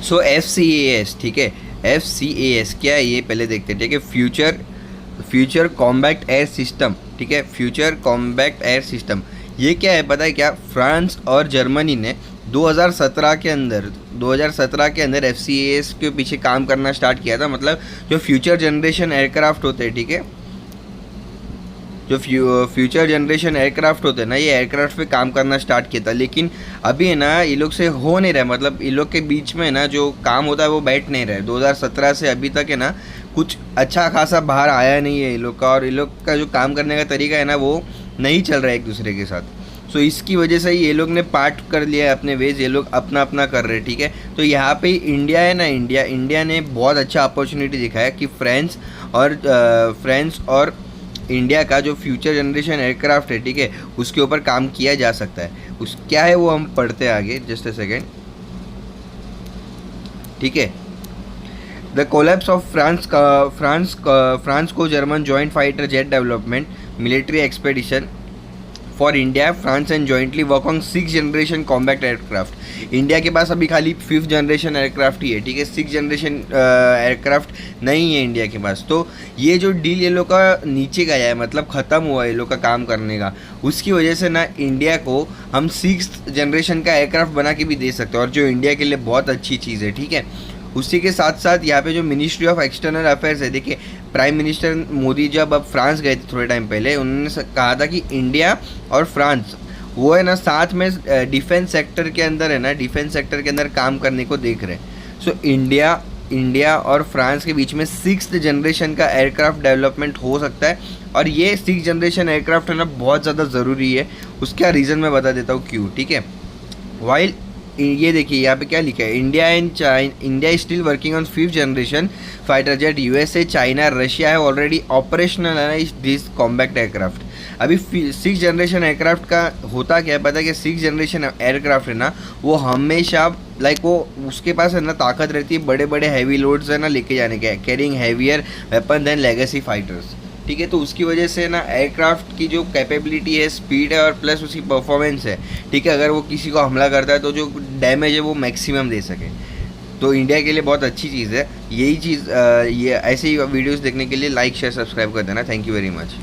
सो FCAS, ठीक है, FCAS क्या है ये पहले देखते हैं, ठीक है। फ्यूचर कॉम्बैट एयर सिस्टम, ठीक है, फ्यूचर कॉम्बैट एयर सिस्टम। ये क्या है पता है क्या? फ्रांस और जर्मनी ने 2017 के अंदर FCAS के पीछे काम करना स्टार्ट किया था। मतलब जो फ्यूचर जनरेशन एयरक्राफ्ट होते हैं, ठीक है, जो फ्यूचर जनरेशन एयरक्राफ्ट होते हैं ना, ये एयरक्राफ्ट पे काम करना स्टार्ट किया था। लेकिन अभी है ना ये लोग से हो नहीं रहा है, मतलब ये लोग के बीच में ना जो काम होता है वो बैठ नहीं रहा है। 2017 से अभी तक है ना कुछ अच्छा खासा बाहर आया नहीं है ये लोग का, और ये लोग का जो काम करने का तरीका है ना वो नहीं चल रहा है एक दूसरे के साथ। सो इसकी वजह से ये लोग ने पार्ट कर लिया है अपने वेज, ये लोग अपना अपना कर रहे हैं, ठीक है। तो यहाँ पे इंडिया है ना, इंडिया ने बहुत अच्छा अपॉर्चुनिटी दिखाया कि फ्रांस और इंडिया का जो फ्यूचर जनरेशन एयरक्राफ्ट है, ठीक है, उसके ऊपर काम किया जा सकता है। उस क्या है वो हम पढ़ते हैं आगे, जस्ट अ सेकेंड, ठीक है। द कोलैप्स ऑफ फ्रांस को German joint fighter jet development military expedition for India, France and jointly work on 6th generation combat aircraft. India के पास अभी खाली 5th जनरेशन एयरक्राफ्ट ही है, ठीक है, 6th जनरेशन एयरक्राफ्ट नहीं है इंडिया के पास। तो ये जो डील ये लोग का नीचे गया है, मतलब ख़त्म हुआ है ये लोग का काम करने का, उसकी वजह से ना इंडिया को हम 6th जनरेशन का एयरक्राफ्ट बना के भी दे सकते हैं, और जो इंडिया के लिए बहुत अच्छी चीज़ है, ठीक है। उसी के साथ साथ यहाँ पे जो मिनिस्ट्री ऑफ एक्सटर्नल अफेयर्स है, देखिए प्राइम मिनिस्टर मोदी जब अब फ्रांस गए थे थोड़े टाइम पहले, उन्होंने कहा था कि इंडिया और फ्रांस वो है ना साथ में डिफेंस सेक्टर के अंदर है ना, डिफेंस सेक्टर के अंदर काम करने को देख रहे हैं। सो इंडिया और फ्रांस के बीच में 6th जनरेशन का एयरक्राफ्ट डेवलपमेंट हो सकता है, और ये 6th जनरेशन एयरक्राफ्ट है ना बहुत ज़्यादा ज़रूरी है। उसका रीज़न मैं बता देता हूँ क्यों, ठीक है। वाइल ये देखिए यहाँ पे क्या लिखा है, India is still working on 5th generation fighter jet, USA, China, Russia है already operationalise this combat aircraft. अभी 6th जनरेशन एयरक्राफ्ट का होता क्या है पता है कि 6th जनरेशन एयरक्राफ्ट है ना वो हमेशा लाइक वो उसके पास है ना ताकत रहती है बड़े बड़े हैवी लोड्स है ना लेके जाने के, carrying heavier weapon than legacy fighters, ठीक है। तो उसकी वजह से ना एयरक्राफ्ट की जो कैपेबिलिटी है, स्पीड है, और प्लस उसकी परफॉर्मेंस है, ठीक है, अगर वो किसी को हमला करता है तो जो डैमेज है वो मैक्सिमम दे सके। तो इंडिया के लिए बहुत अच्छी चीज़ है यही चीज़। ये ऐसे ही वीडियोस देखने के लिए लाइक शेयर सब्सक्राइब कर देना। Thank you very much.